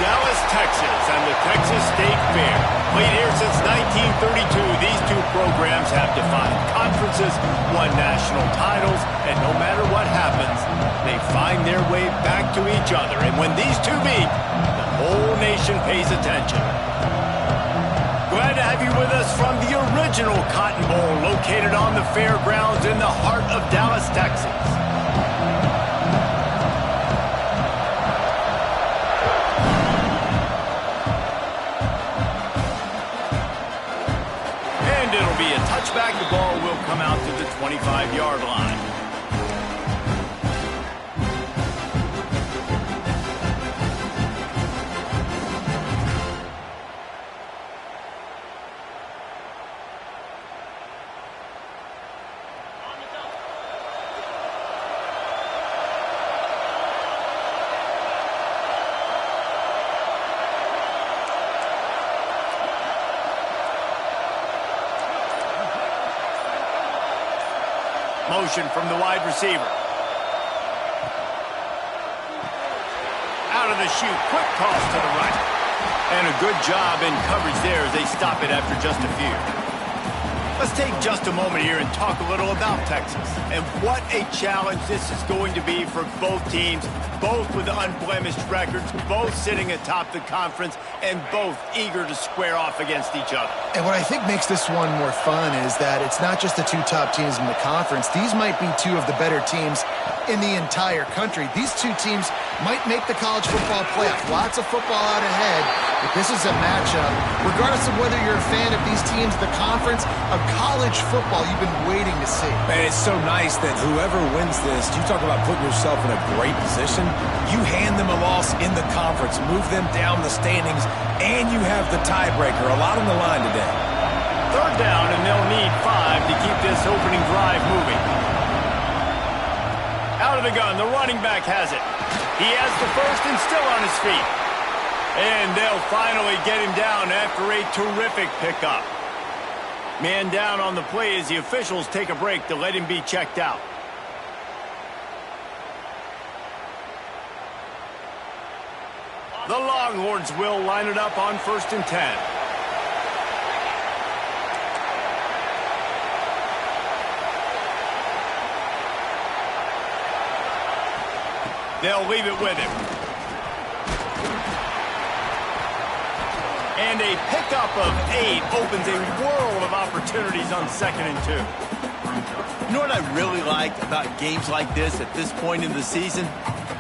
Dallas, Texas, and the Texas State Fair. Played here since 1932, these two programs have defined conferences, won national titles, and no matter what happens, they find their way back to each other. And when these two meet, the whole nation pays attention. Glad to have you with us from the original Cotton Bowl located on the fairgrounds in the heart of Dallas, Texas. It'll be a touchback. The ball will come out to the 25-yard line. Motion from the wide receiver. Out of the chute, quick toss to the right. And a good job in coverage there as they stop it after just a few. Let's take just a moment here and talk a little about Texas. And what a challenge this is going to be for both teams, both with unblemished records, both sitting atop the conference, and both eager to square off against each other. And what I think makes this one more fun is that it's not just the two top teams in the conference. These might be two of the better teams in the entire country. These two teams might make the college football playoff. Lots of football out ahead, but this is a matchup. Regardless of whether you're a fan of these teams, the conference, of college football you've been waiting to see. Man, it's so nice that whoever wins this, you talk about putting yourself in a great position, you hand them a loss in the conference, move them down the standings, and you have the tiebreaker. A lot on the line today. Third down, and they'll need 5 to keep this opening drive moving. Out of the gun, the running back has it. He has the first and still on his feet. And they'll finally get him down after a terrific pickup. Man down on the play as the officials take a break to let him be checked out. The Longhorns will line it up on 1st and 10. They'll leave it with him. And a pickup of 8 opens a world of opportunities on 2nd and 2. You know what I really like about games like this at this point in the season?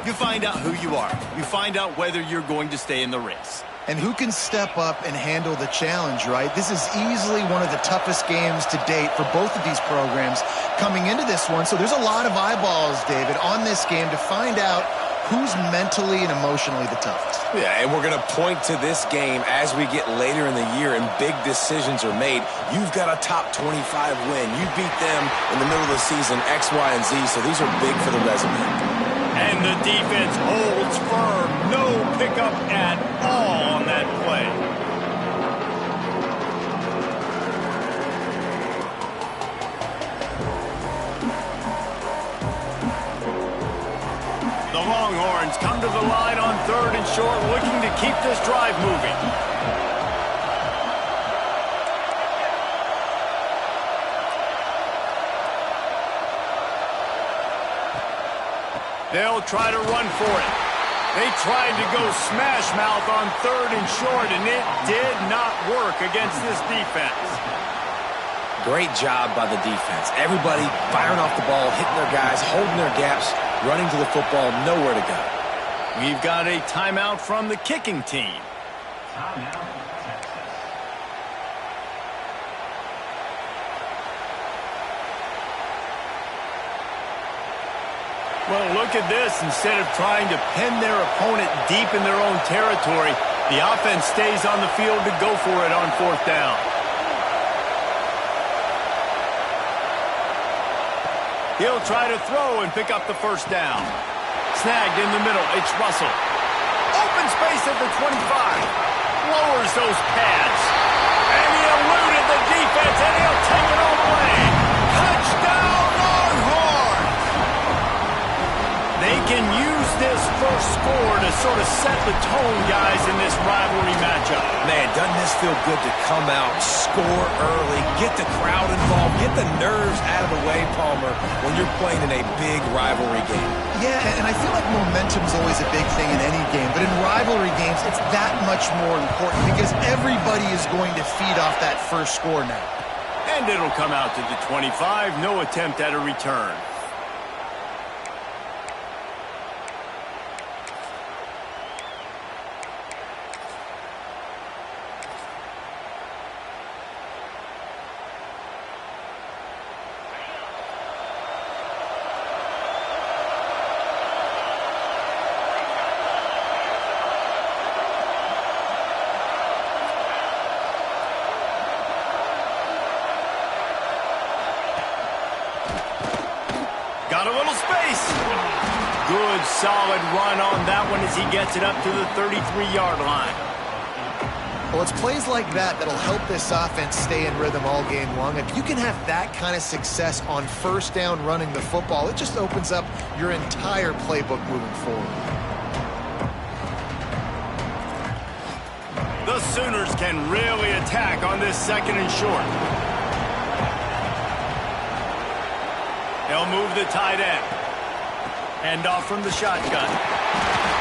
You find out who you are. You find out whether you're going to stay in the race. And who can step up and handle the challenge, right? This is easily one of the toughest games to date for both of these programs coming into this one. So there's a lot of eyeballs, David, on this game to find out who's mentally and emotionally the toughest. Yeah, and we're going to point to this game as we get later in the year and big decisions are made. You've got a top 25 win. You beat them in the middle of the season, X, Y, and Z, so these are big for the resume. And the defense holds firm. No pickup at all on that play. The Longhorns come to the line on 3rd and short, looking to keep this drive moving. They'll try to run for it. They tried to go smash mouth on 3rd and short, and it did not work against this defense. Great job by the defense. Everybody firing off the ball, hitting their guys, holding their gaps, running to the football, nowhere to go. We've got a timeout from the kicking team. Well, look at this. Instead of trying to pin their opponent deep in their own territory, the offense stays on the field to go for it on 4th down. He'll try to throw and pick up the 1st down. Snagged in the middle. It's Russell. Open space at the 25. Lowers those pads. And he eluded the defense, and he'll take it all the way. Touchdown, Longhorns! They can use this first score to sort of set the tone, guys, in this rivalry matchup. Man, doesn't this feel good to come out, score early, get the crowd involved, get the nerves out of the way, Palmer, when you're playing in a big rivalry game. Yeah, and I feel like momentum's always a big thing in any game, but in rivalry games, it's that much more important because everybody is going to feed off that first score now. And it'll come out to the 25, no attempt at a return. Got a little space. Good, solid run on that one as he gets it up to the 33-yard line. Well, it's plays like that that'll help this offense stay in rhythm all game long. If you can have that kind of success on first down running the football, it just opens up your entire playbook moving forward. The Sooners can really attack on this second and short. They'll move the tight end. Hand off from the shotgun.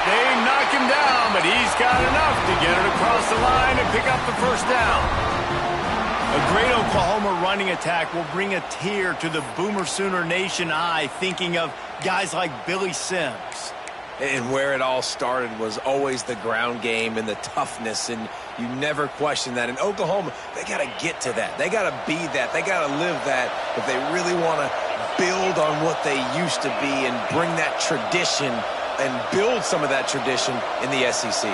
They knock him down, but he's got enough to get it across the line and pick up the first down. A great Oklahoma running attack will bring a tear to the Boomer Sooner Nation eye, thinking of guys like Billy Sims. And where it all started was always the ground game and the toughness, and you never question that. In Oklahoma, they got to get to that. They got to be that. They got to live that if they really want to build on what they used to be and bring that tradition and build some of that tradition in the SEC.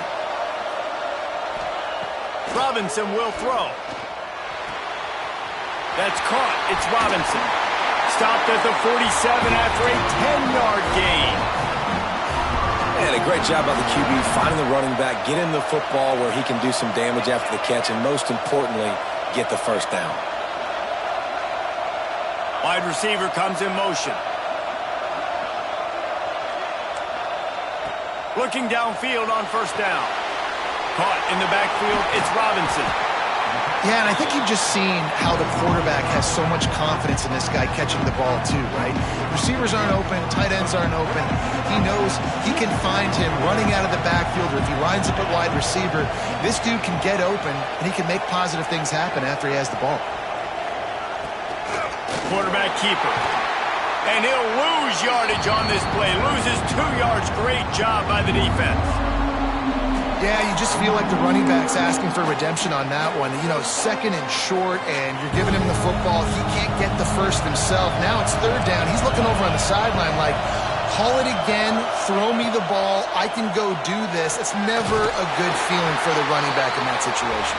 Robinson will throw. That's caught. It's Robinson. Stopped at the 47 after a 10-yard gain. And a great job by the QB finding the running back, get him the football where he can do some damage after the catch, and most importantly, get the first down. Wide receiver comes in motion. Looking downfield on first down. Caught in the backfield, it's Robinson. Yeah, and I think you've just seen how the quarterback has so much confidence in this guy catching the ball too, right? Receivers aren't open, tight ends aren't open. He knows he can find him running out of the backfield, or if he lines up at wide receiver, this dude can get open, and he can make positive things happen after he has the ball. Quarterback keeper. And he'll lose yardage on this play. Loses 2 yards. Great job by the defense. Yeah, you just feel like the running back's asking for redemption on that one. You know, second and short, and you're giving him the football. He can't get the first himself. Now it's third down. He's looking over on the sideline like, call it again, throw me the ball, I can go do this. It's never a good feeling for the running back in that situation.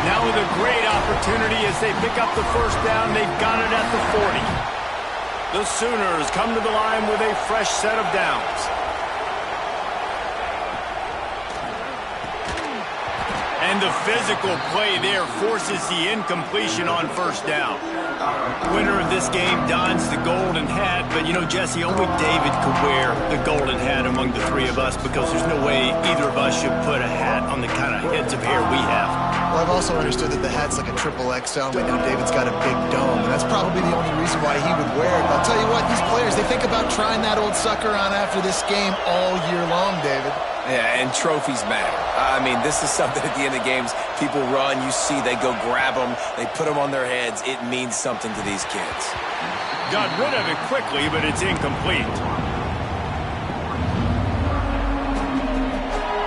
Now with a great opportunity as they pick up the first down, they've got it at the 40. The Sooners come to the line with a fresh set of downs. And the physical play there forces the incompletion on first down. Winner of this game dons the golden hat, but you know, Jesse, only David could wear the golden hat among the three of us because there's no way either of us should put a hat on the kind of heads of hair we have. Well, I've also understood that the hat's like a triple XL. We know David's got a big dome, and that's probably the only reason why he would wear it. But I'll tell you what, these players, they think about trying that old sucker on after this game all year long, David. Yeah, and trophies matter. I mean, this is something at the end of games, people run, you see, they go grab them, they put them on their heads. It means something to these kids. Got rid of it quickly, but it's incomplete.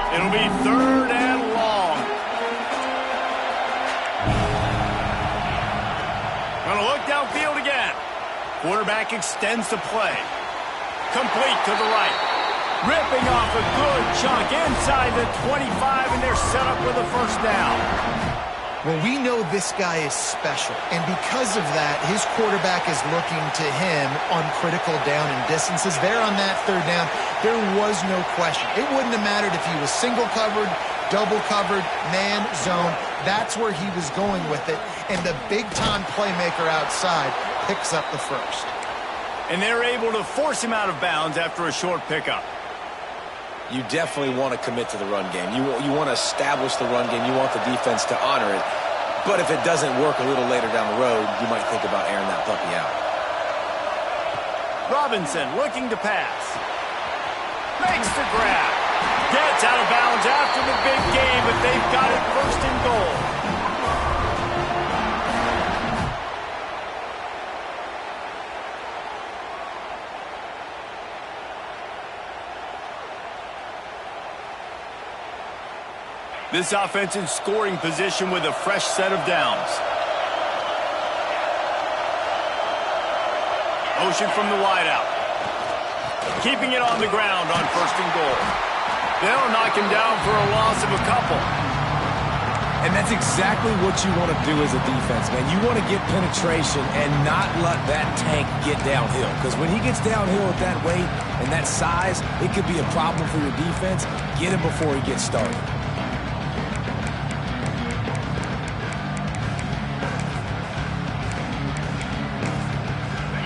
It'll be third and long. Gonna look downfield again. Quarterback extends the play. Complete to the right. Ripping off a good chunk inside the 25, and they're set up with a first down. Well, we know this guy is special, and because of that, his quarterback is looking to him on critical down and distances. There on that third down, there was no question. It wouldn't have mattered if he was single covered, double covered, man, zone. That's where he was going with it, and the big-time playmaker outside picks up the first. And they're able to force him out of bounds after a short pickup. You definitely want to commit to the run game. You want to establish the run game. You want the defense to honor it. But if it doesn't work a little later down the road, you might think about airing that puppy out. Robinson looking to pass. Makes the grab. Gets out of bounds after the big game, but they've got it first and goal. This offense in scoring position with a fresh set of downs. Motion from the wideout. Keeping it on the ground on first and goal. They'll knock him down for a loss of a couple. And that's exactly what you want to do as a defense, man. You want to get penetration and not let that tank get downhill. Because when he gets downhill at that weight and that size, it could be a problem for your defense. Get him before he gets started.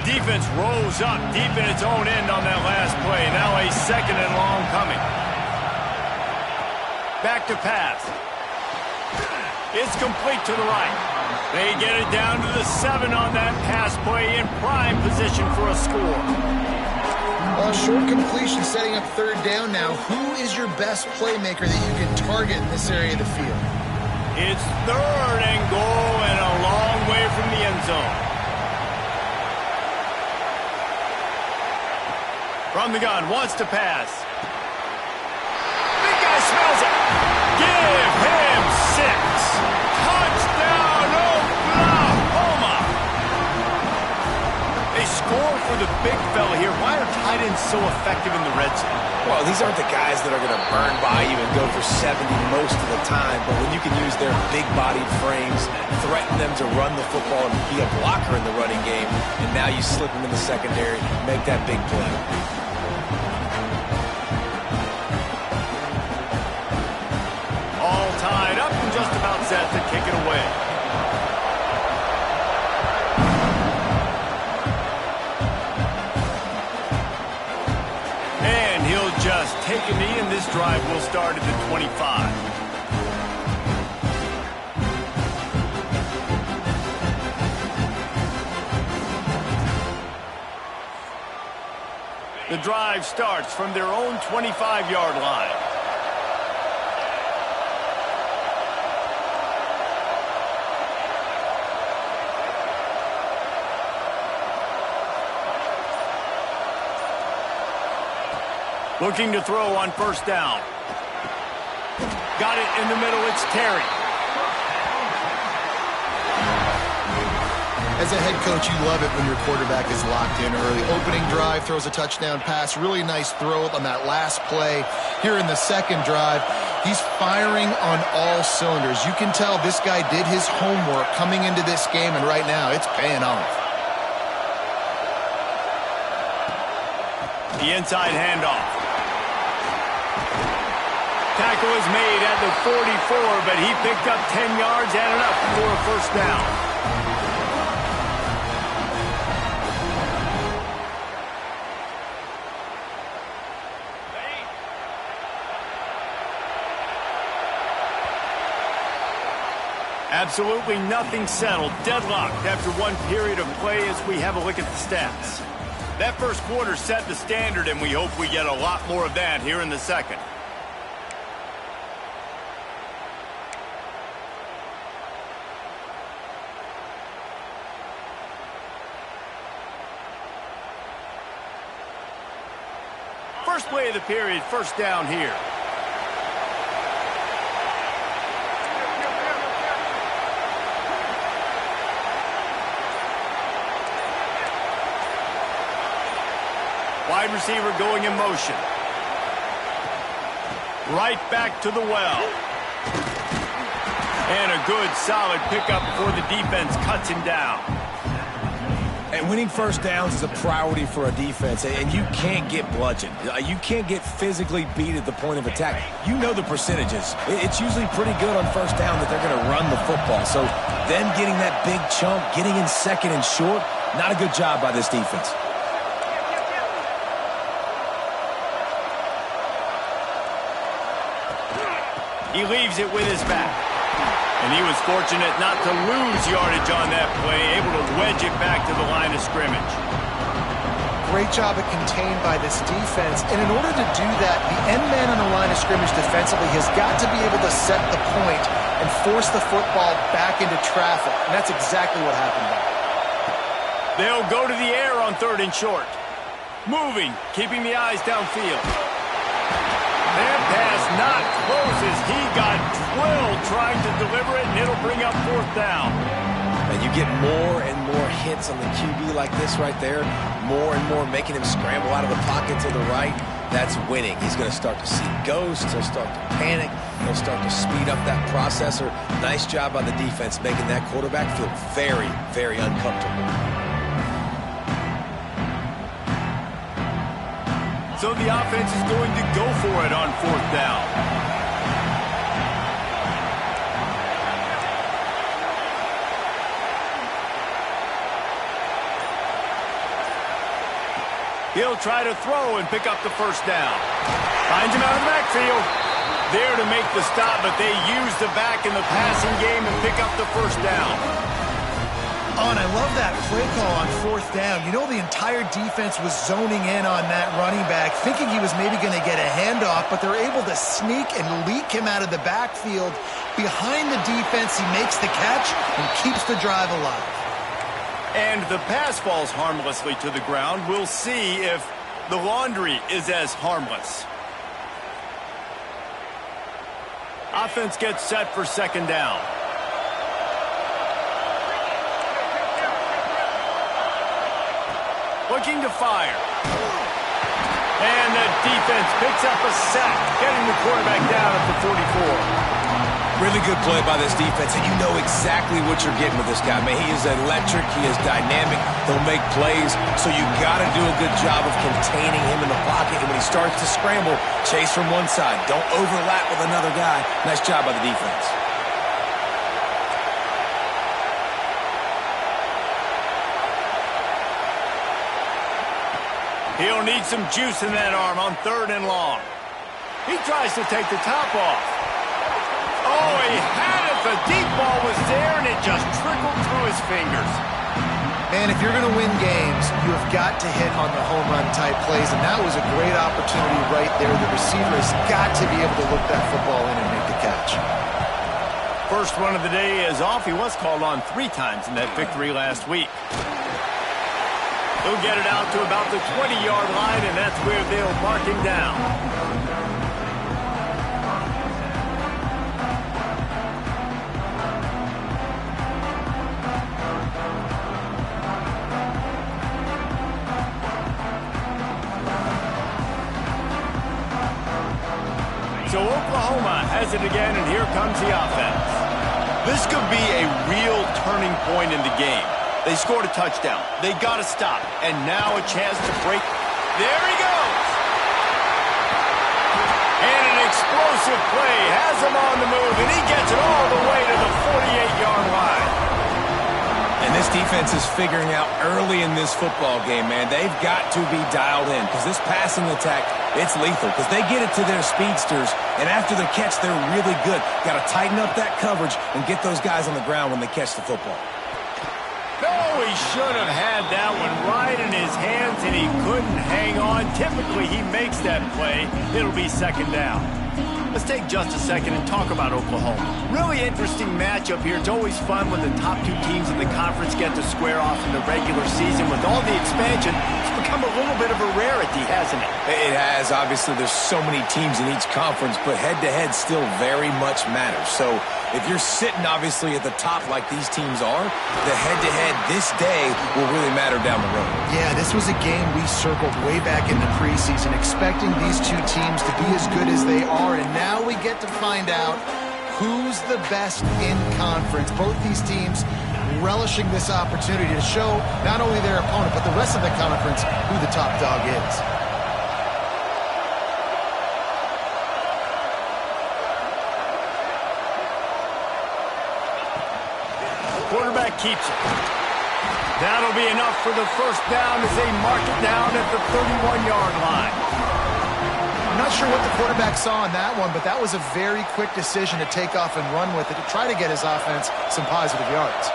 Defense rolls up deep in its own end on that last play. Now a second and long coming. Back to pass. It's complete to the right. They get it down to the 7 on that pass play in prime position for a score. Short completion setting up third down now. Who is your best playmaker that you can target in this area of the field? It's third and goal and a long way from the end zone. From the gun, wants to pass. Big guy smells it. Give him 6. Touchdown, Oklahoma. They score for the big fella here. Why are tight ends so effective in the red zone? Well, these aren't the guys that are going to burn by you and go for 70 most of the time, but when you can use their big-bodied frames, threaten them to run the football and be a blocker in the running game, and now you slip them in the secondary, make that big play. All tied up and just about set to kick it away. And he'll just take a knee, and this drive will start at the 25. The drive starts from their own 25-yard line. Looking to throw on first down. Got it in the middle, it's Terry. As a head coach, you love it when your quarterback is locked in early. Opening drive, throws a touchdown pass. Really nice throw on that last play. Here in the second drive, he's firing on all cylinders. You can tell this guy did his homework coming into this game, and right now it's paying off. The inside handoff. Tackle is made at the 44, but he picked up 10 yards and enough for a first down. Absolutely nothing settled. Deadlocked after one period of play as we have a look at the stats. That first quarter set the standard, and we hope we get a lot more of that here in the second. First play of the period, first down here. Wide receiver going in motion. Right back to the well. And a good, solid pickup before the defense cuts him down. And winning first downs is a priority for a defense, and you can't get bludgeoned. You can't get physically beat at the point of attack. You know the percentages. It's usually pretty good on first down that they're going to run the football. So them getting that big chunk, getting in second and short, not a good job by this defense. He leaves it with his back. And he was fortunate not to lose yardage on that play, able to wedge it back to the line of scrimmage. Great job at contained by this defense. And in order to do that, the end man on the line of scrimmage defensively has got to be able to set the point and force the football back into traffic. And that's exactly what happened there. They'll go to the air on 3rd and short. Moving, keeping the eyes downfield. That pass not close as he got drilled trying to deliver it, and it'll bring up 4th down. And you get more and more hits on the QB like this right there, more and more making him scramble out of the pocket to the right. That's winning. He's going to start to see ghosts. He'll start to panic. He'll start to speed up that processor. Nice job by the defense making that quarterback feel very, very uncomfortable. So the offense is going to go for it on 4th down. He'll try to throw and pick up the 1st down. Finds him out of the backfield. There to make the stop, but they use the back in the passing game and pick up the 1st down. Oh, and I love that play call on 4th down. You know, the entire defense was zoning in on that running back, thinking he was maybe going to get a handoff, but they're able to sneak and leak him out of the backfield. Behind the defense, he makes the catch and keeps the drive alive. And the pass falls harmlessly to the ground. We'll see if the laundry is as harmless. Offense gets set for 2nd down. Looking to fire. And the defense picks up a sack, getting the quarterback down at the 44. Really good play by this defense, and you know exactly what you're getting with this guy. Man, he is electric. He is dynamic. He'll make plays, so you got to do a good job of containing him in the pocket. And when he starts to scramble, chase from one side. Don't overlap with another guy. Nice job by the defense. He'll need some juice in that arm on 3rd and long. He tries to take the top off. Oh, he had it. The deep ball was there, and it just trickled through his fingers. Man, if you're going to win games, you have got to hit on the home run type plays, and that was a great opportunity right there. The receiver has got to be able to look that football in and make the catch. First run of the day is off. He was called on 3 times in that victory last week. He'll get it out to about the 20-yard line, and that's where they'll mark him down. So Oklahoma has it again, and here comes the offense. This could be a real turning point in the game. They scored a touchdown. They got to stop. And now a chance to break. There he goes. And an explosive play has him on the move, and he gets it all the way to the 48-yard line. And this defense is figuring out early in this football game, man. They've got to be dialed in because this passing attack, it's lethal because they get it to their speedsters, and after the catch, they're really good. Got to tighten up that coverage and get those guys on the ground when they catch the football. No, he should have had that one right in his hands, and he couldn't hang on. Typically, he makes that play. It'll be 2nd down. Let's take just a second and talk about Oklahoma. Really interesting matchup here. It's always fun when the top 2 teams in the conference get to square off in the regular season. With all the expansion, it's become a little bit of a rarity, hasn't it? It has. Obviously, there's so many teams in each conference, but head-to-head still very much matters. So if you're sitting, obviously, at the top like these teams are, the head-to-head this day will really matter down the road. Yeah, this was a game we circled way back in the preseason, expecting these 2 teams to be as good as they are, and now we get to find out who's the best in conference. Both these teams relishing this opportunity to show not only their opponent, but the rest of the conference who the top dog is. Quarterback keeps it. That'll be enough for the 1st down as they mark it down at the 31-yard line. I'm not sure what the quarterback saw on that one, but that was a very quick decision to take off and run with it to try to get his offense some positive yards.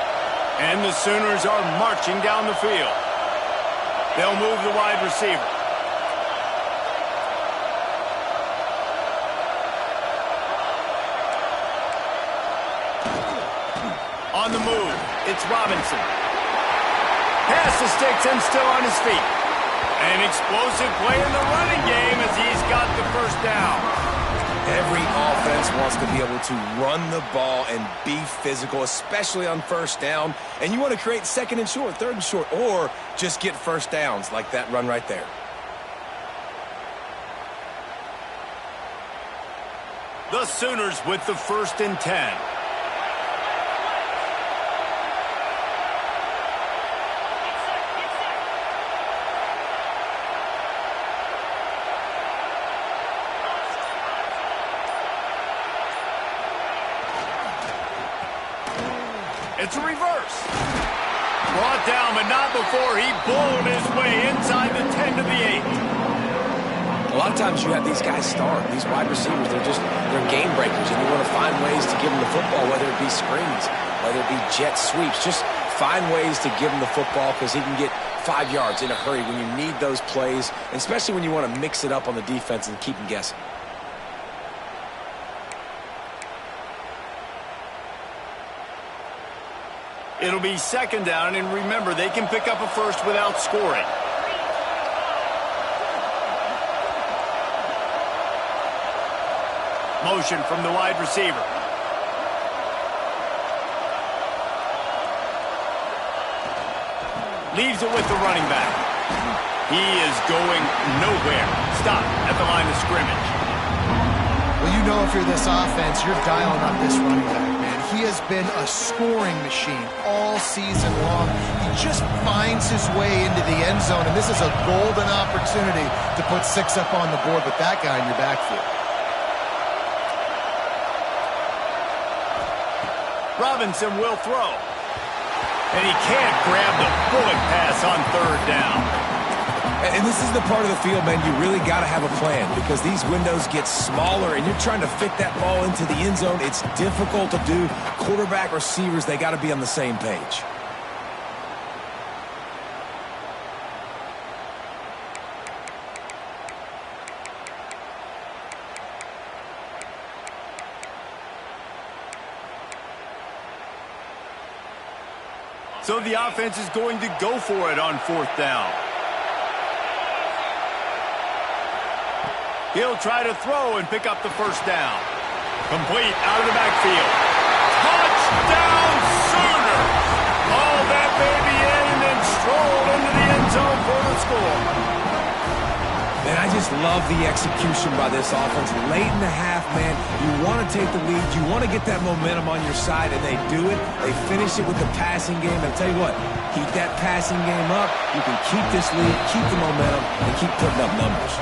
And the Sooners are marching down the field. They'll move the wide receiver. On the move, it's Robinson. Pass the sticks and still on his feet. An explosive play in the running game as he's got the first down. Every offense wants to be able to run the ball and be physical, especially on first down. And you want to create second and short, third and short, or just get first downs like that run right there. The Sooners with the 1st and 10. It's a reverse. Brought down, but not before he bowled his way inside the 10 to the 8. A lot of times you have these guys start, these wide receivers, they're game breakers, and you want to find ways to give them the football, whether it be screens, whether it be jet sweeps. Just find ways to give him the football because he can get 5 yards in a hurry when you need those plays, especially when you want to mix it up on the defense and keep them guessing. It'll be 2nd down, and remember, they can pick up a first without scoring. Motion from the wide receiver. Leaves it with the running back. He is going nowhere. Stop at the line of scrimmage. Well, you know if you're this offense, you're dialing up this running back, man. He has been a scoring machine all season long. He just finds his way into the end zone, and this is a golden opportunity to put 6 up on the board with that guy in your backfield. Robinson will throw. And he can't grab the bullet pass on 3rd down. And this is the part of the field, man, you really got to have a plan because these windows get smaller and you're trying to fit that ball into the end zone. It's difficult to do. Quarterback, receivers, they got to be on the same page. So the offense is going to go for it on 4th down. He'll try to throw and pick up the first down. Complete out of the backfield. Touchdown Sooners! Hauled that baby in and then strolled into the end zone for the score. And I just love the execution by this offense. Late in the half, man, you want to take the lead. You want to get that momentum on your side, and they do it. They finish it with the passing game. And I'll tell you what, keep that passing game up. You can keep this lead, keep the momentum, and keep putting up numbers.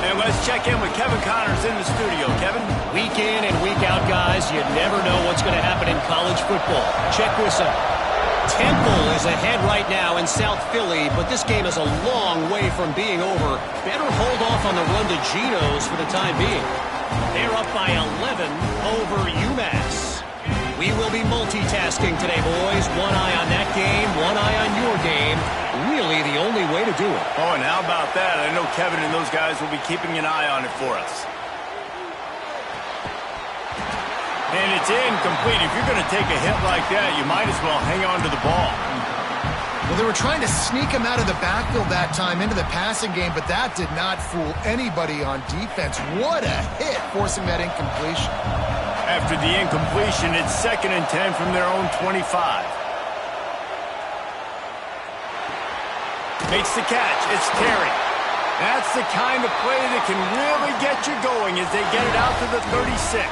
And let's check in with Kevin Connors in the studio. Kevin? Week in and week out, guys, you never know what's going to happen in college football. Check this out. Temple is ahead right now in South Philly, but this game is a long way from being over. Better hold off on the run to Geno's for the time being. They're up by 11 over UMass. We will be multitasking today, boys. One eye on that game, one eye on your game. Really the only way to do it. Oh, and how about that? I know Kevin and those guys will be keeping an eye on it for us. And it's incomplete. If you're going to take a hit like that, you might as well hang on to the ball. Well, they were trying to sneak him out of the backfield that time into the passing game, but that did not fool anybody on defense. What a hit, forcing that incompletion. After the incompletion, it's 2nd and 10 from their own 25. Makes the catch. It's Terry. That's the kind of play that can really get you going as they get it out to the 36.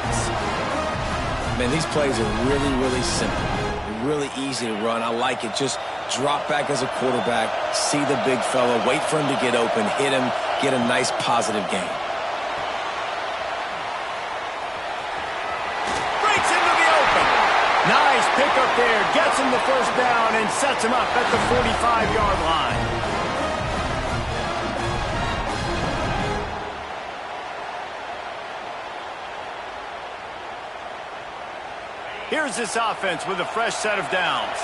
Man, these plays are really, really simple. They're really easy to run. I like it. Just drop back as a quarterback, see the big fella, wait for him to get open, hit him, get a nice positive gain. Breaks into the open. Nice pickup there. Gets him the first down and sets him up at the 45-yard line. Here's this offense with a fresh set of downs.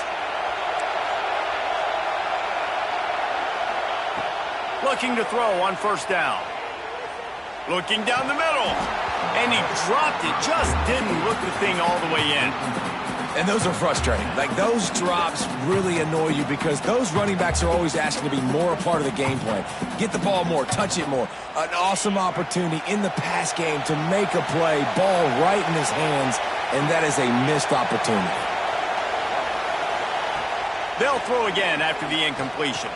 Looking to throw on first down. Looking down the middle. And he dropped it. Just didn't look the thing all the way in. And those are frustrating. Like, those drops really annoy you because those running backs are always asking to be more a part of the game plan. Get the ball more, touch it more. An awesome opportunity in the pass game to make a play, ball right in his hands, and that is a missed opportunity. They'll throw again after the incompletion.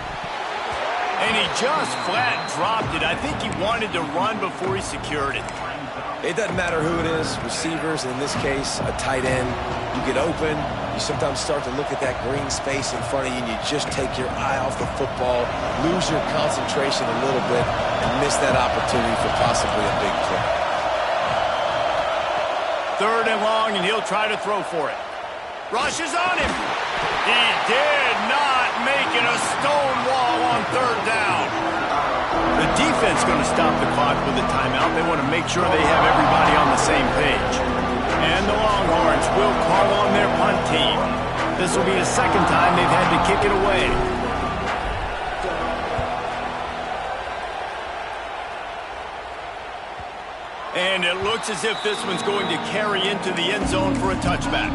And he just flat dropped it. I think he wanted to run before he secured it. It doesn't matter who it is, receivers, in this case, a tight end. You get open, you sometimes start to look at that green space in front of you, and you just take your eye off the football, lose your concentration a little bit, and miss that opportunity for possibly a big play. 3rd and long, and he'll try to throw for it. Rushes on him. He did not make it a stone wall on 3rd down. The defense going to stop the clock with a timeout. They want to make sure they have everybody on the same page. And the Longhorns will call on their punt team. This will be the 2nd time they've had to kick it away. And it looks as if this one's going to carry into the end zone for a touchback.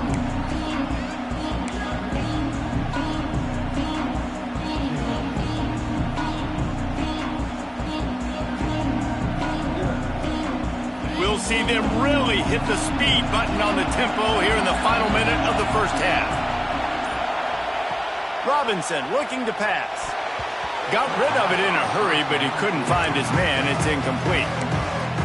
We'll see them really hit the speed button on the tempo here in the final minute of the first half. Robinson looking to pass. Got rid of it in a hurry, but he couldn't find his man. It's incomplete.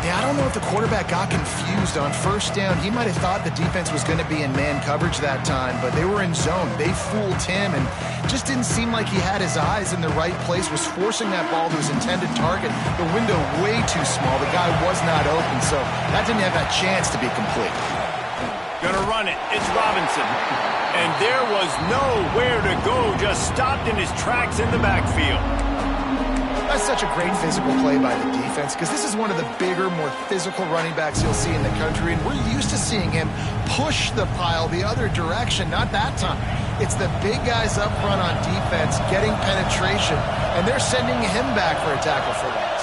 Yeah, I don't know if the quarterback got confused on first down. He might have thought the defense was going to be in man coverage that time, but they were in zone. They fooled him and just didn't seem like he had his eyes in the right place, was forcing that ball to his intended target. The window way too small. The guy was not open, so that didn't have that chance to be complete. Gonna run it. It's Robinson. And there was nowhere to go, just stopped in his tracks in the backfield. That's such a great physical play by the defense because this is one of the bigger, more physical running backs you'll see in the country, and we're used to seeing him push the pile the other direction. Not that time. It's the big guys up front on defense getting penetration, and they're sending him back for a tackle for loss.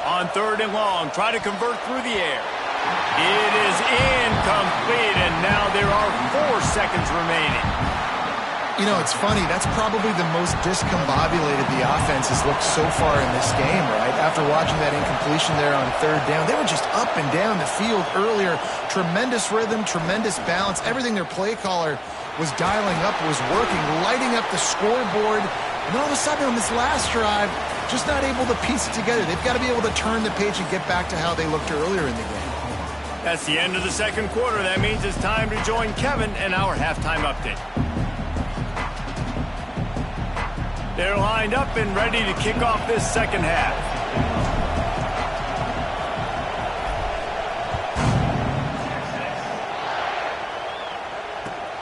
On 3rd and long, try to convert through the air. It is incomplete, and now there are 4 seconds remaining. You know, it's funny. That's probably the most discombobulated the offense has looked so far in this game, right? After watching that incompletion there on 3rd down, they were just up and down the field earlier. Tremendous rhythm, tremendous balance. Everything their play caller was dialing up was working, lighting up the scoreboard. And all of a sudden on this last drive, just not able to piece it together. They've got to be able to turn the page and get back to how they looked earlier in the game. That's the end of the 2nd quarter. That means it's time to join Kevin in our halftime update. They're lined up and ready to kick off this 2nd half.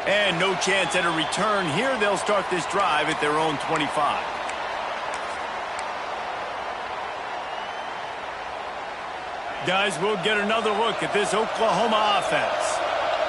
And no chance at a return here. They'll start this drive at their own 25. Guys, we'll get another look at this Oklahoma offense.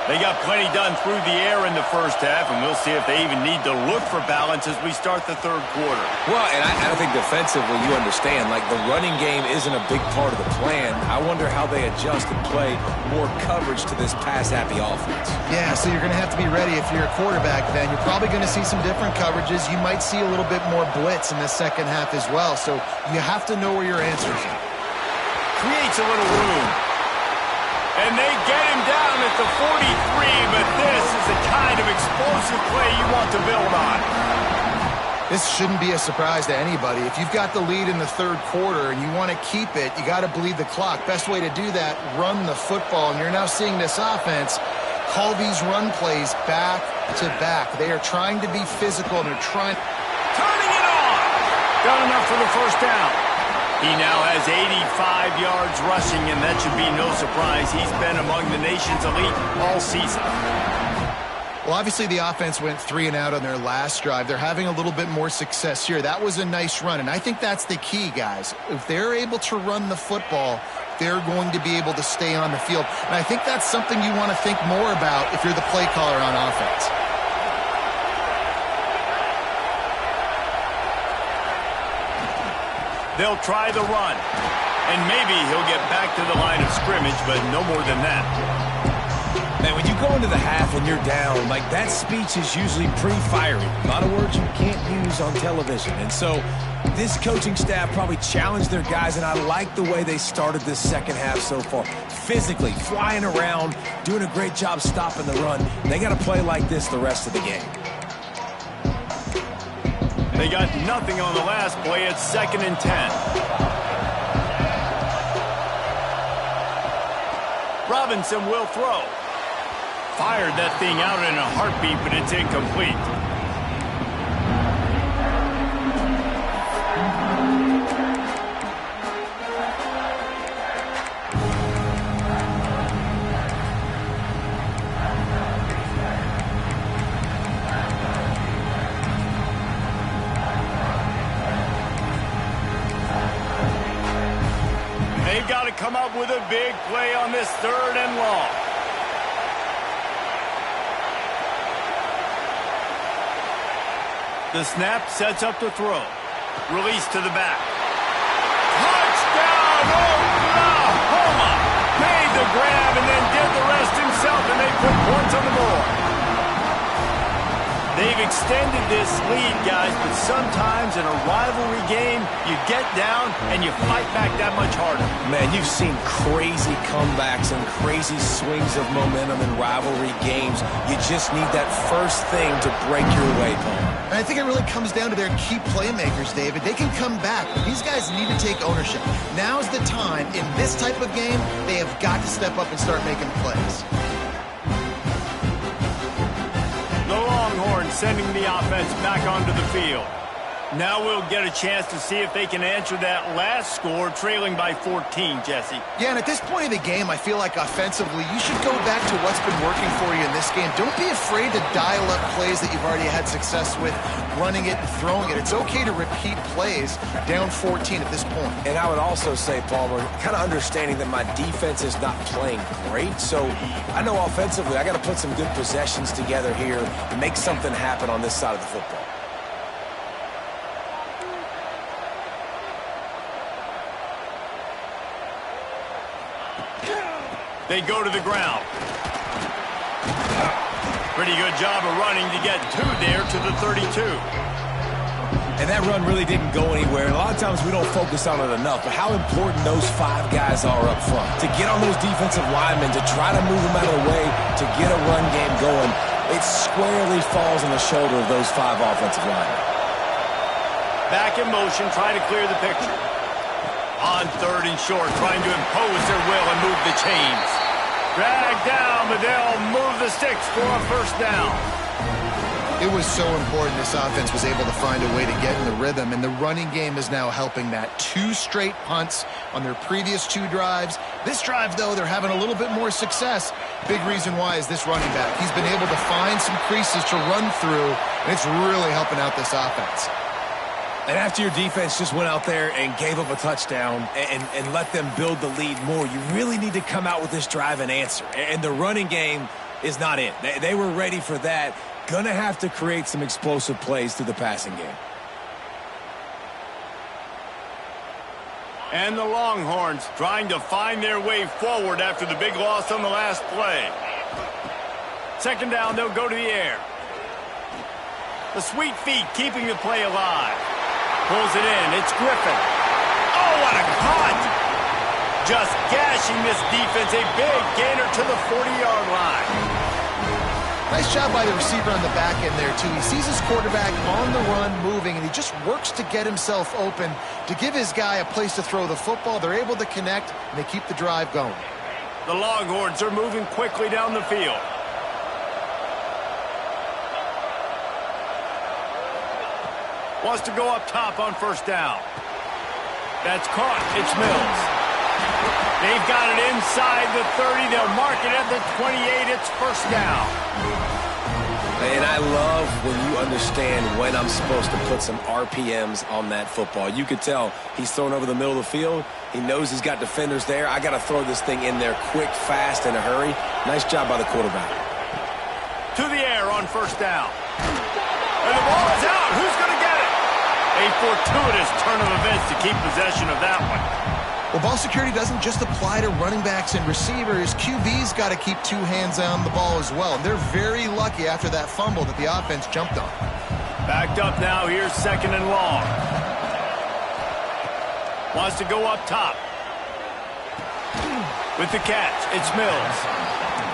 They got plenty done through the air in the first half, and we'll see if they even need to look for balance as we start the 3rd quarter. Well, and I think defensively you understand, like the running game isn't a big part of the plan. I wonder how they adjust and play more coverage to this pass-happy offense. Yeah, so you're going to have to be ready if you're a quarterback then. You're probably going to see some different coverages. You might see a little bit more blitz in the 2nd half as well, so you have to know where your answers are. Creates a little room. And they get him down at the 43, but this is the kind of explosive play you want to build on. This shouldn't be a surprise to anybody. If you've got the lead in the 3rd quarter and you want to keep it, you got to bleed the clock. Best way to do that, run the football. And you're now seeing this offense call these run plays back to back. They are trying to be physical, and they're trying. Turning it on. Got enough for the first down. He now has 85 yards rushing, and that should be no surprise. He's been among the nation's elite all season. Well, obviously the offense went 3 and out on their last drive. They're having a little bit more success here. That was a nice run, and I think that's the key, guys. If they're able to run the football, they're going to be able to stay on the field. And I think that's something you want to think more about if you're the play caller on offense. They'll try the run, and maybe he'll get back to the line of scrimmage, but no more than that. Man, when you go into the half and you're down, like that speech is usually pretty fiery. A lot of words you can't use on television. And so this coaching staff probably challenged their guys, and I like the way they started this second half so far. Physically, flying around, doing a great job stopping the run. They got to play like this the rest of the game. They got nothing on the last play. It's 2nd and 10. Robinson will throw. Fired that thing out in a heartbeat, but it's incomplete. They've got to come up with a big play on this 3rd and long. The snap sets up the throw. Release to the back. Touchdown, Oklahoma! Made the grab and then did the rest himself, and they put points on the board. They've extended this lead, guys, but sometimes in a rivalry game, you get down and you fight back that much harder. Man, you've seen crazy comebacks and crazy swings of momentum in rivalry games. You just need that first thing to break your way, Paul. And I think it really comes down to their key playmakers, David. They can come back, but these guys need to take ownership. Now's the time. In this type of game, they have got to step up and start making plays. The Longhorns sending the offense back onto the field. Now we'll get a chance to see if they can answer that last score, trailing by 14, Jesse. Yeah, and at this point of the game, I feel like offensively, you should go back to what's been working for you in this game. Don't be afraid to dial up plays that you've already had success with, running it and throwing it. It's okay to repeat plays down 14 at this point. And I would also say, Palmer, kind of understanding that my defense is not playing great, so I know offensively I got to put some good possessions together here and make something happen on this side of the football. They go to the ground. Pretty good job of running to get 2 there to the 32. And that run really didn't go anywhere. And a lot of times we don't focus on it enough, but how important those 5 guys are up front. To get on those defensive linemen, to try to move them out of the way, to get a run game going, it squarely falls on the shoulder of those 5 offensive linemen. Back in motion, try to clear the picture. On 3rd and short, trying to impose their will and move the chains. Dragged down, but they'll move the sticks for a first down. It was so important this offense was able to find a way to get in the rhythm, and the running game is now helping that. 2 straight punts on their previous 2 drives. This drive, though, they're having a little bit more success. Big reason why is this running back. He's been able to find some creases to run through, and it's really helping out this offense. And after your defense just went out there and gave up a touchdown and let them build the lead more, you really need to come out with this drive and answer. And the running game is not it. They were ready for that. Gonna have to create some explosive plays through the passing game. And the Longhorns trying to find their way forward after the big loss on the last play. 2nd down, they'll go to the air. The sweet feet keeping the play alive. Pulls it in. It's Griffin. Oh, what a cut! Just gashing this defense. A big gainer to the 40-yard line. Nice job by the receiver on the back end there, too. He sees his quarterback on the run moving, and he just works to get himself open to give his guy a place to throw the football. They're able to connect, and they keep the drive going. The Longhorns are moving quickly down the field. Wants to go up top on 1st down. That's caught. It's Mills. They've got it inside the 30. They'll mark it at the 28. It's 1st down. And I love when you understand when I'm supposed to put some RPMs on that football. You could tell he's thrown over the middle of the field. He knows he's got defenders there. I got to throw this thing in there quick, fast, in a hurry. Nice job by the quarterback. To the air on first down. And the ball is out. Who's going to get it? A fortuitous turn of events to keep possession of that one. Well, ball security doesn't just apply to running backs and receivers. QB's got to keep two hands on the ball as well. And they're very lucky after that fumble that the offense jumped on. Backed up now. Here's second and long. Wants to go up top. With the catch, it's Mills.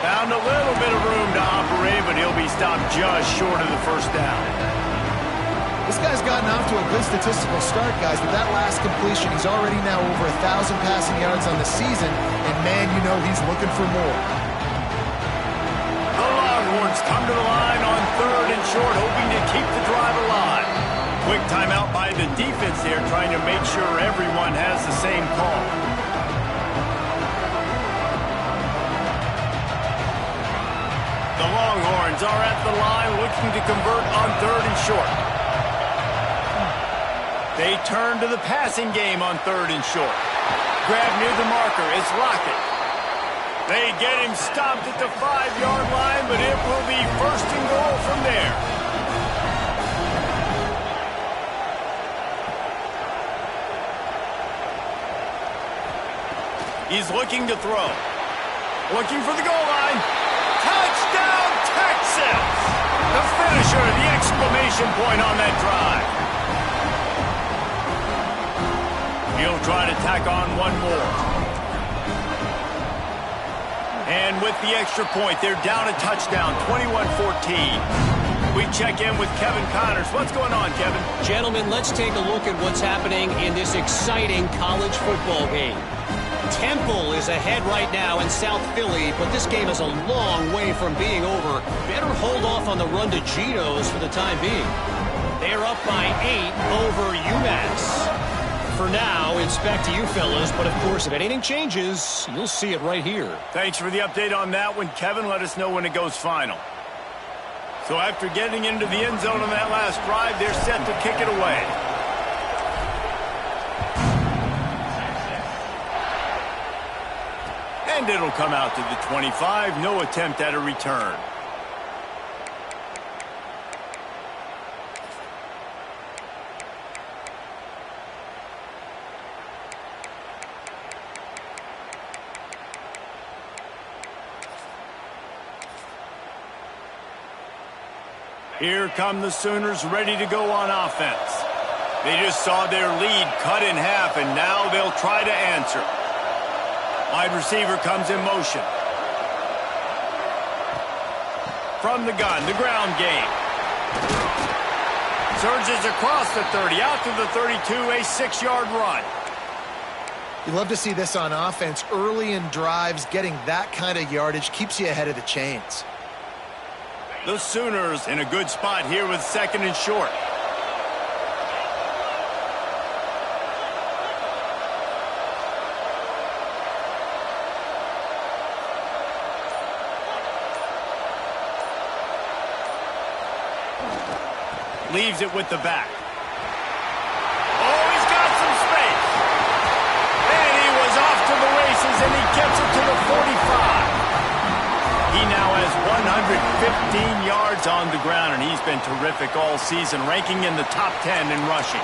Found a little bit of room to operate, but he'll be stopped just short of the first down. This guy's gotten off to a good statistical start, guys. With that last completion, he's already now over 1,000 passing yards on the season, and man, you know he's looking for more. The Longhorns come to the line on third and short, hoping to keep the drive alive. Quick timeout by the defense here, trying to make sure everyone has the same call. The Longhorns are at the line, looking to convert on third and short. They turn to the passing game on third and short. Grab near the marker. It's Lockett. They get him stopped at the 5-yard line, but it will be first and goal from there. He's looking to throw. Looking for the goal line. Touchdown, Texas! The finisher, the exclamation point on that drive. He'll try to tack on one more. And with the extra point, they're down a touchdown, 21-14. We check in with Kevin Connors. What's going on, Kevin? Gentlemen, let's take a look at what's happening in this exciting college football game. Temple is ahead right now in South Philly, but this game is a long way from being over. Better hold off on the run to Geno's for the time being. They're up by 8 over UMass. For now, it's back to you fellas, but of course, if anything changes, you'll see it right here. Thanks for the update on that one, Kevin. Let us know when it goes final. So after getting into the end zone on that last drive, they're set to kick it away. And it'll come out to the 25. No attempt at a return. Here come the Sooners ready to go on offense. They just saw their lead cut in half, and now they'll try to answer. Wide receiver comes in motion. From the gun, the ground game. Surges across the 30, out to the 32, a 6-yard run. You love to see this on offense. Early in drives, getting that kind of yardage keeps you ahead of the chains. The Sooners in a good spot here with second and short. Leaves it with the back. Oh, he's got some space. And he was off to the races, and he gets it to the 45. He now has 115 yards on the ground, and he's been terrific all season, ranking in the top 10 in rushing.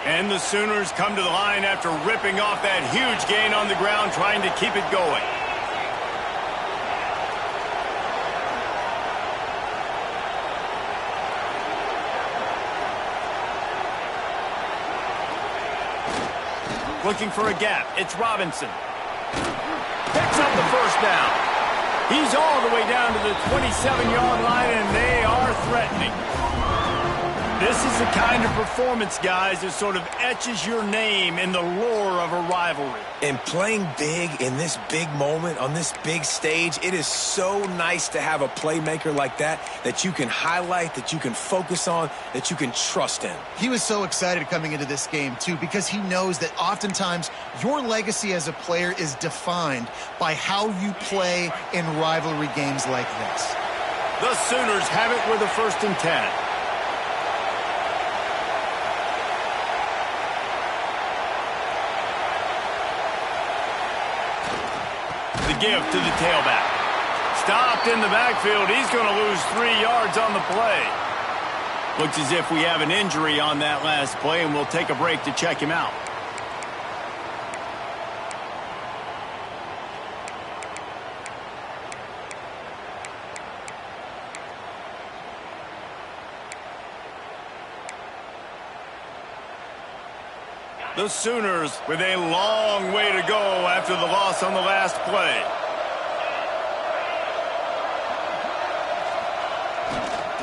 And the Sooners come to the line after ripping off that huge gain on the ground, trying to keep it going. Looking for a gap. It's Robinson. Picks up the first down. He's all the way down to the 27-yard line, and they are threatening. This is the kind of performance, guys, that sort of etches your name in the lore of a rivalry. And playing big in this big moment, on this big stage, it is so nice to have a playmaker like that you can highlight, that you can focus on, that you can trust in. He was so excited coming into this game, too, because he knows that oftentimes your legacy as a player is defined by how you play in rivalry games like this. The Sooners have it with a 1st and 10. The give to the tailback. Stopped in the backfield. He's going to lose 3 yards on the play. Looks as if we have an injury on that last play, and we'll take a break to check him out. The Sooners with a long way to go after the loss on the last play.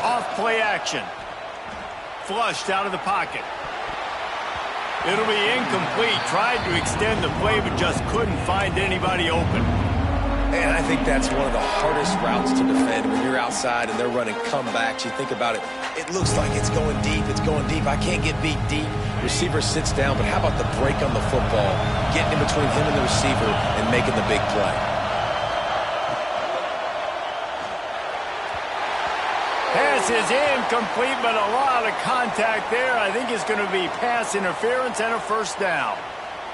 Off play action. Flushed out of the pocket. It'll be incomplete. Tried to extend the play, but just couldn't find anybody open. And I think that's one of the hardest routes to defend when you're outside and they're running comebacks. You think about it, it looks like it's going deep, I can't get beat deep. Receiver sits down, but how about the break on the football, getting in between him and the receiver and making the big play. Pass is incomplete, but a lot of contact there. I think it's going to be pass interference and a 1st down.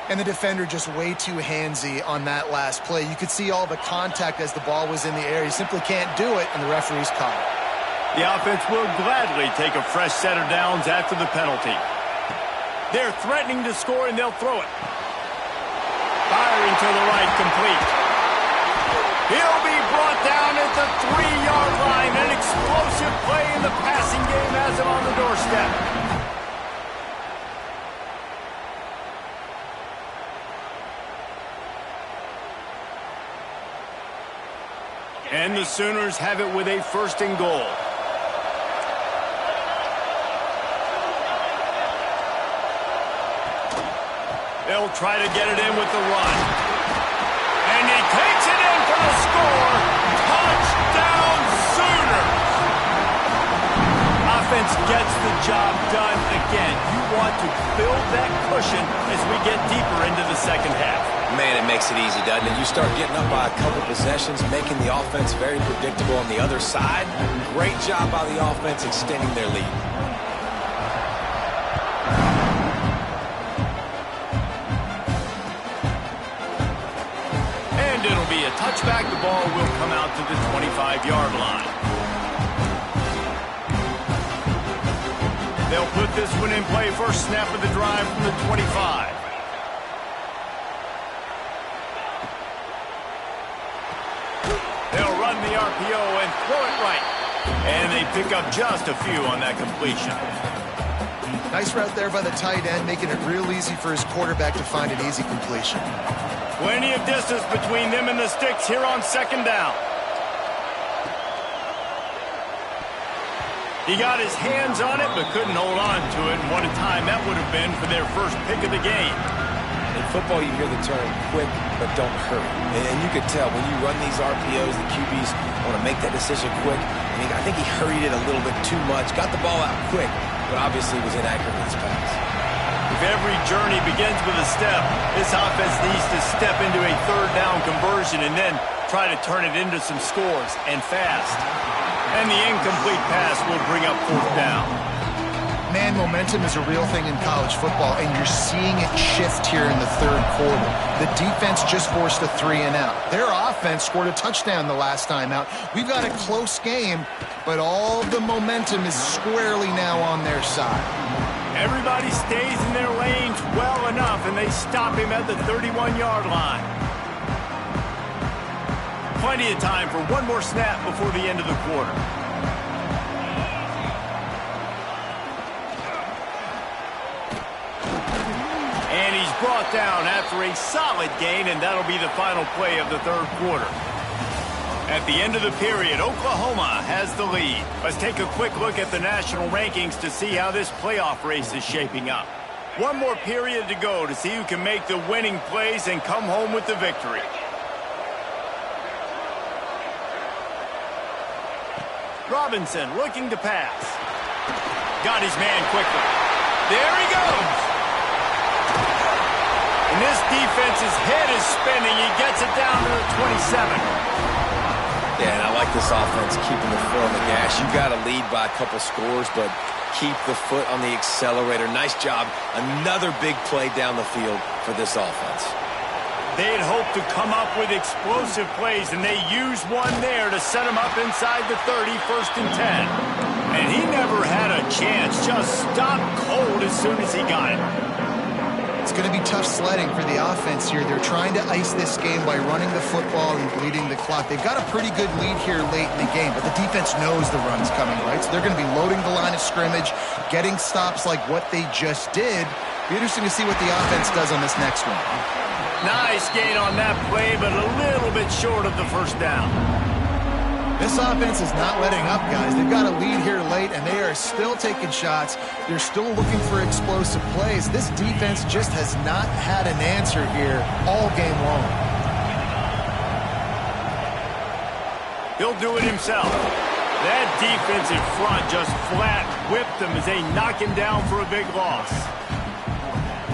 And the defender just way too handsy on that last play. You could see all the contact as the ball was in the air. He simply can't do it, and the referee's caught it. The offense will gladly take a fresh set of downs after the penalty. They're threatening to score, and they'll throw it. Firing to the right, complete. He'll be brought down at the 3-yard line. An explosive play in the passing game has him on the doorstep. And the Sooners have it with a 1st and goal. They'll try to get it in with the run. And he takes it in for the score. Touchdown, Sooners! Offense gets the job done again. You want to build that cushion as we get deeper into the 2nd half. Man, it makes it easy, doesn't it? You start getting up by a couple possessions, making the offense very predictable on the other side. Great job by the offense extending their lead. And it'll be a touchback. The ball will come out to the 25-yard line. They'll put this one in play. 1st snap of the drive from the 25. They'll run the RPO and throw it right. And they pick up just a few on that completion. Nice route there by the tight end, making it real easy for his quarterback to find an easy completion. Plenty of distance between them and the sticks here on 2nd down. He got his hands on it, but couldn't hold on to it. And what a time that would have been for their 1st pick of the game. In football, you hear the term quick, but don't hurry. And you could tell when you run these RPOs, the QBs want to make that decision quick. And I think he hurried it a little bit too much, got the ball out quick, but obviously was inaccurate with his pass. If every journey begins with a step, this offense needs to step into a 3rd down conversion and then try to turn it into some scores, and fast. And the incomplete pass will bring up 4th down. Man, momentum is a real thing in college football, and you're seeing it shift here in the 3rd quarter. The defense just forced a 3-and-out. Their offense scored a touchdown the last time out. We've got a close game, but all the momentum is squarely now on their side. Everybody stays in their lanes well enough, and they stop him at the 31-yard line. Plenty of time for one more snap before the end of the quarter. And he's brought down after a solid gain, and that'll be the final play of the 3rd quarter. At the end of the period, Oklahoma has the lead. Let's take a quick look at the national rankings to see how this playoff race is shaping up. One more period to go to see who can make the winning plays and come home with the victory. Robinson looking to pass. Got his man quickly. There he goes. And this defense's head is spinning. He gets it down to the 27. Yeah, and I like this offense keeping the foot on the gas. You got to lead by a couple scores, but keep the foot on the accelerator. Nice job. Another big play down the field for this offense. They'd hoped to come up with explosive plays, and they used one there to set them up inside the 30, 1st and 10. And he never had a chance. Just stopped cold as soon as he got it. It's going to be tough sledding for the offense here. They're trying to ice this game by running the football and bleeding the clock. They've got a pretty good lead here late in the game, but the defense knows the run's coming, right? So they're going to be loading the line of scrimmage, getting stops like what they just did. Be interesting to see what the offense does on this next one. Nice gain on that play, but a little bit short of the first down. This offense is not letting up, guys. They've got a lead here late, and they are still taking shots. They're still looking for explosive plays. This defense just has not had an answer here all game long. He'll do it himself. That defensive front just flat whipped him as they knock him down for a big loss.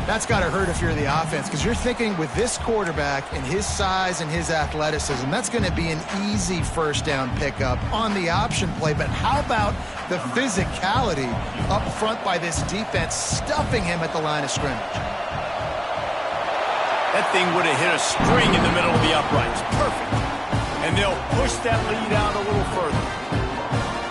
That's got to hurt if you're the offense, because you're thinking with this quarterback and his size and his athleticism, that's going to be an easy first down pickup on the option play. But how about the physicality up front by this defense, stuffing him at the line of scrimmage? That thing would have hit a string in the middle of the uprights. Perfect. And they'll push that lead out a little further.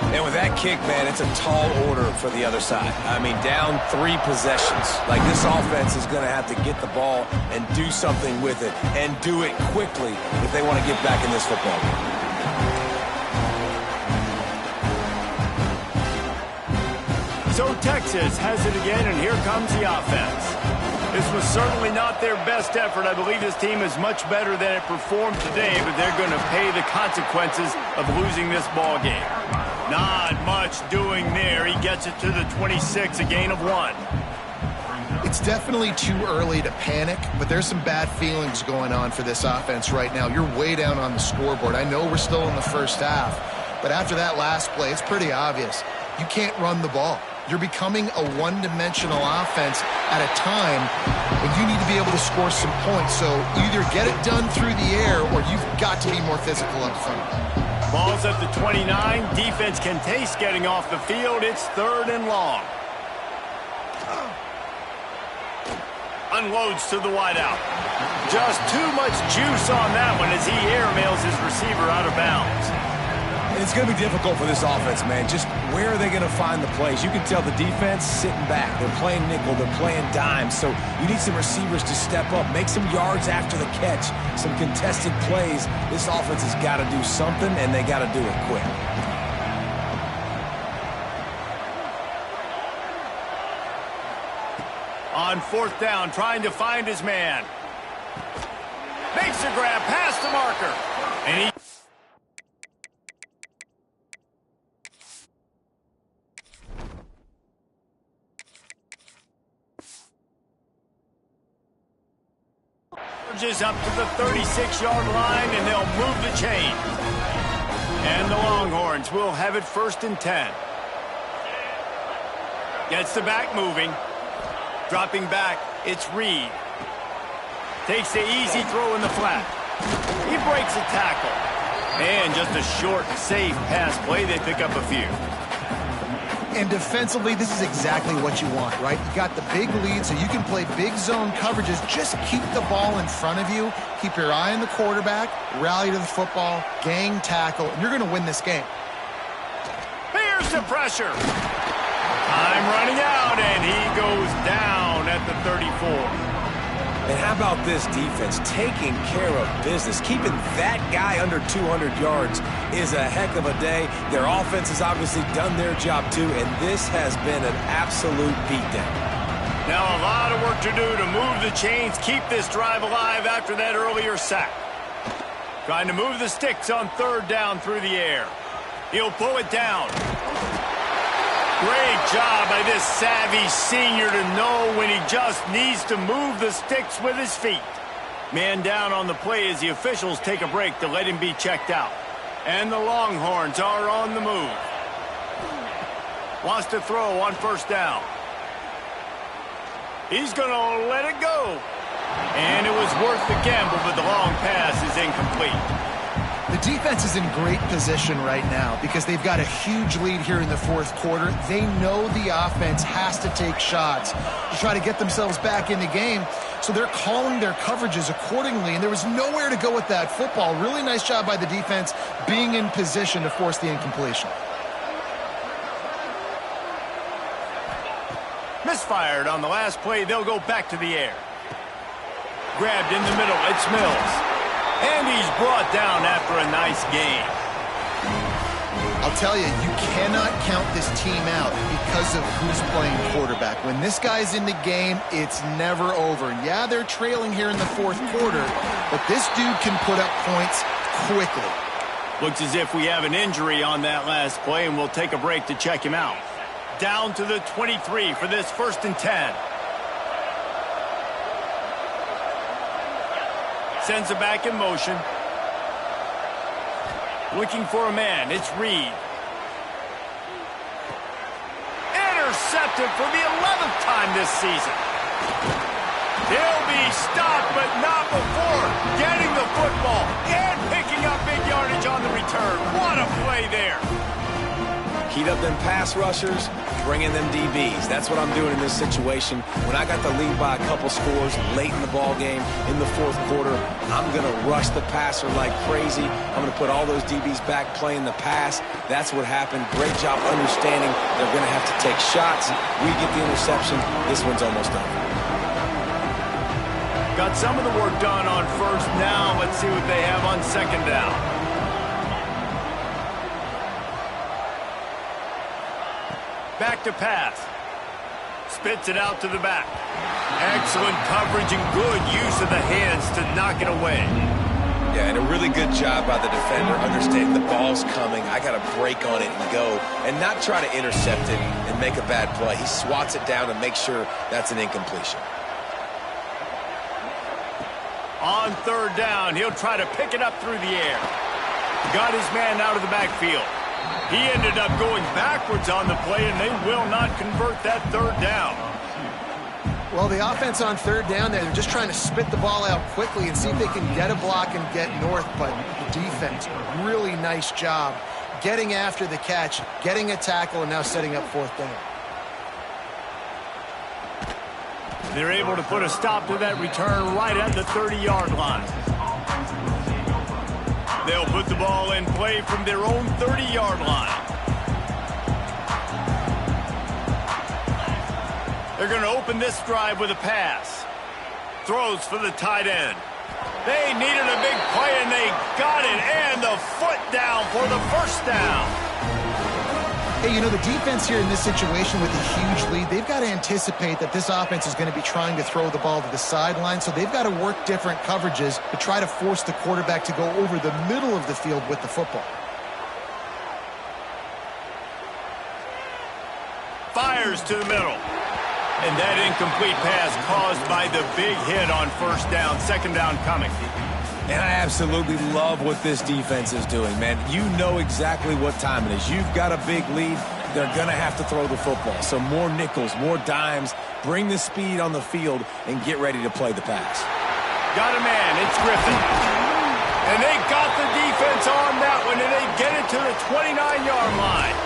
And with that kick, man, it's a tall order for the other side. I mean, down 3 possessions. Like, this offense is going to have to get the ball and do something with it, and do it quickly if they want to get back in this football game. So Texas has it again, and here comes the offense. This was certainly not their best effort. I believe this team is much better than it performed today, but they're going to pay the consequences of losing this ball game. Not much doing there. He gets it to the 26, a gain of 1. It's definitely too early to panic, but there's some bad feelings going on for this offense right now. You're way down on the scoreboard. I know we're still in the first half, but after that last play, it's pretty obvious. You can't run the ball. You're becoming a one-dimensional offense at a time when you need to be able to score some points. So either get it done through the air or you've got to be more physical up front. Ball's at the 29. Defense can taste getting off the field. It's 3rd and long. Unloads to the wideout. Just too much juice on that one as he airmails his receiver out of bounds. And it's going to be difficult for this offense, man. Just where are they going to find the plays? You can tell the defense sitting back. They're playing nickel. They're playing dime. So you need some receivers to step up, make some yards after the catch, some contested plays. This offense has got to do something, and they got to do it quick. On 4th down, trying to find his man. Makes a grab past the marker. And he... up to the 36-yard line, and they'll move the chain. And the Longhorns will have it 1st and 10. Gets the back moving. Dropping back, it's Reed. Takes the easy throw in the flat. He breaks a tackle. And just a short, safe pass play. They pick up a few. And defensively, this is exactly what you want, right? You got the big lead, so you can play big zone coverages. Just keep the ball in front of you. Keep your eye on the quarterback. Rally to the football. Gang tackle. And you're going to win this game. Here's the pressure. Time running out, and he goes down at the 34. And how about this defense taking care of business? Keeping that guy under 200 yards is a heck of a day. Their offense has obviously done their job too, and this has been an absolute beatdown. Now a lot of work to do to move the chains, keep this drive alive after that earlier sack. Trying to move the sticks on third down through the air. He'll pull it down. Great job by this savvy senior to know when he just needs to move the sticks with his feet. Man down on the play as the officials take a break to let him be checked out. And the Longhorns are on the move. Wants to throw on first down. He's going to let it go. And it was worth the gamble, but the long pass is incomplete. The defense is in great position right now because they've got a huge lead here in the fourth quarter. They know the offense has to take shots to try to get themselves back in the game, so they're calling their coverages accordingly, and there was nowhere to go with that football. Really nice job by the defense being in position to force the incompletion. Misfired on the last play. They'll go back to the air. Grabbed in the middle. It's Mills. And he's brought down after a nice gain. I'll tell you, you cannot count this team out because of who's playing quarterback. When this guy's in the game, it's never over. Yeah, they're trailing here in the fourth quarter, but this dude can put up points quickly. Looks as if we have an injury on that last play, and we'll take a break to check him out. Down to the 23 for this 1st and 10. Sends it back in motion. Looking for a man. It's Reed. Intercepted for the 11th time this season. He'll be stopped, but not before getting the football and picking up big yardage on the return. What a play there. Heat up them pass rushers, bring in them DBs. That's what I'm doing in this situation. When I got the lead by a couple scores late in the ball game, in the fourth quarter, I'm going to rush the passer like crazy. I'm going to put all those DBs back playing the pass. That's what happened. Great job understanding they're going to have to take shots. We get the interception. This one's almost done. Got some of the work done on first down. Let's see what they have on second down. Back to pass. Spits it out to the back. Excellent coverage and good use of the hands to knock it away. Yeah, and a really good job by the defender understanding the ball's coming. I got to break on it and go and not try to intercept it and make a bad play. He swats it down and makes sure that's an incompletion. On third down, he'll try to pick it up through the air. Got his man out of the backfield. He ended up going backwards on the play, and they will not convert that third down. Well, the offense on third down there, they're just trying to spit the ball out quickly and see if they can get a block and get north, but the defense, really nice job getting after the catch, getting a tackle, and now setting up fourth down. They're able to put a stop to that return right at the 30-yard line. They'll put the ball in play from their own 30-yard line. They're going to open this drive with a pass. Throws for the tight end. They needed a big play, and they got it. And the foot down for the first down. Hey, you know, the defense here in this situation with a huge lead, they've got to anticipate that this offense is going to be trying to throw the ball to the sideline, so they've got to work different coverages to try to force the quarterback to go over the middle of the field with the football. Fires to the middle. And that incomplete pass caused by the big hit on first down. Second down coming. And I absolutely love what this defense is doing, man. You know exactly what time it is. You've got a big lead. They're going to have to throw the football. So more nickels, more dimes, bring the speed on the field, and get ready to play the pass. Got a man. It's Griffin. And they got the defense on that one, and they get it to the 29-yard line.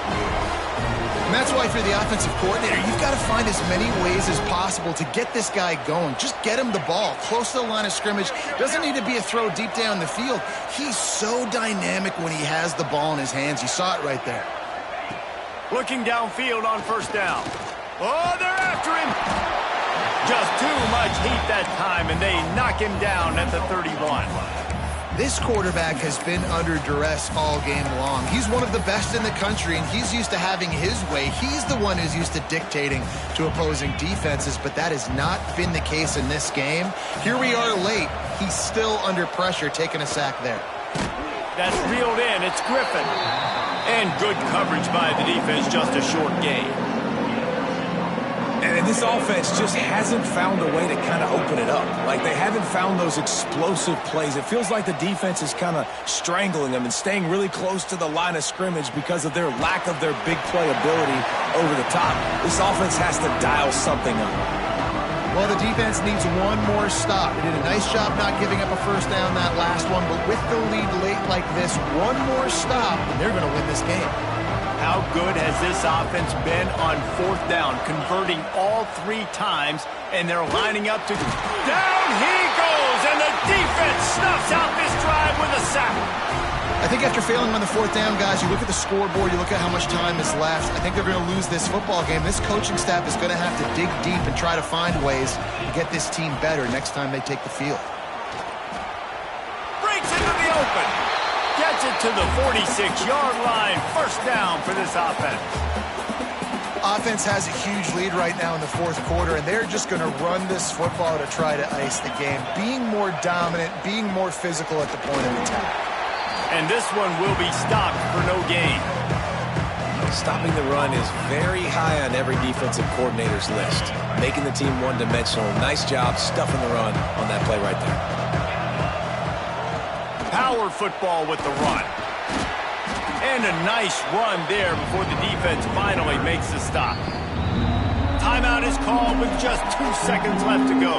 And that's why, for the offensive coordinator, you've got to find as many ways as possible to get this guy going. Just get him the ball close to the line of scrimmage. Doesn't need to be a throw deep down the field. He's so dynamic when he has the ball in his hands. You saw it right there. Looking downfield on first down. Oh, they're after him. Just too much heat that time, and they knock him down at the 31. This quarterback has been under duress all game long. He's one of the best in the country, and he's used to having his way. He's the one who's used to dictating to opposing defenses, but that has not been the case in this game. Here we are late. He's still under pressure, taking a sack there. That's reeled in. It's Griffin. And good coverage by the defense, just a short gain. And this offense just hasn't found a way to kind of open it up. Like, they haven't found those explosive plays. It feels like the defense is kind of strangling them and staying really close to the line of scrimmage because of their lack of their big play ability over the top. This offense has to dial something up. Well, the defense needs one more stop. They did a nice job not giving up a first down that last one, but with the lead late like this, one more stop, and they're going to win this game. How good has this offense been on fourth down, converting all 3 times, and they're lining up to... Down he goes, and the defense snuffs out this drive with a sack. I think after failing on the fourth down, guys, you look at the scoreboard, you look at how much time is left. I think they're going to lose this football game. This coaching staff is going to have to dig deep and try to find ways to get this team better next time they take the field. Breaks into the open. Gets it to the 46-yard line. First down for this offense. Offense has a huge lead right now in the fourth quarter, and they're just going to run this football to try to ice the game. Being more dominant, being more physical at the point of attack. And this one will be stopped for no gain. Stopping the run is very high on every defensive coordinator's list. Making the team one-dimensional. Nice job stuffing the run on that play right there. Power football with the run. And a nice run there before the defense finally makes the stop. Timeout is called with just 2 seconds left to go.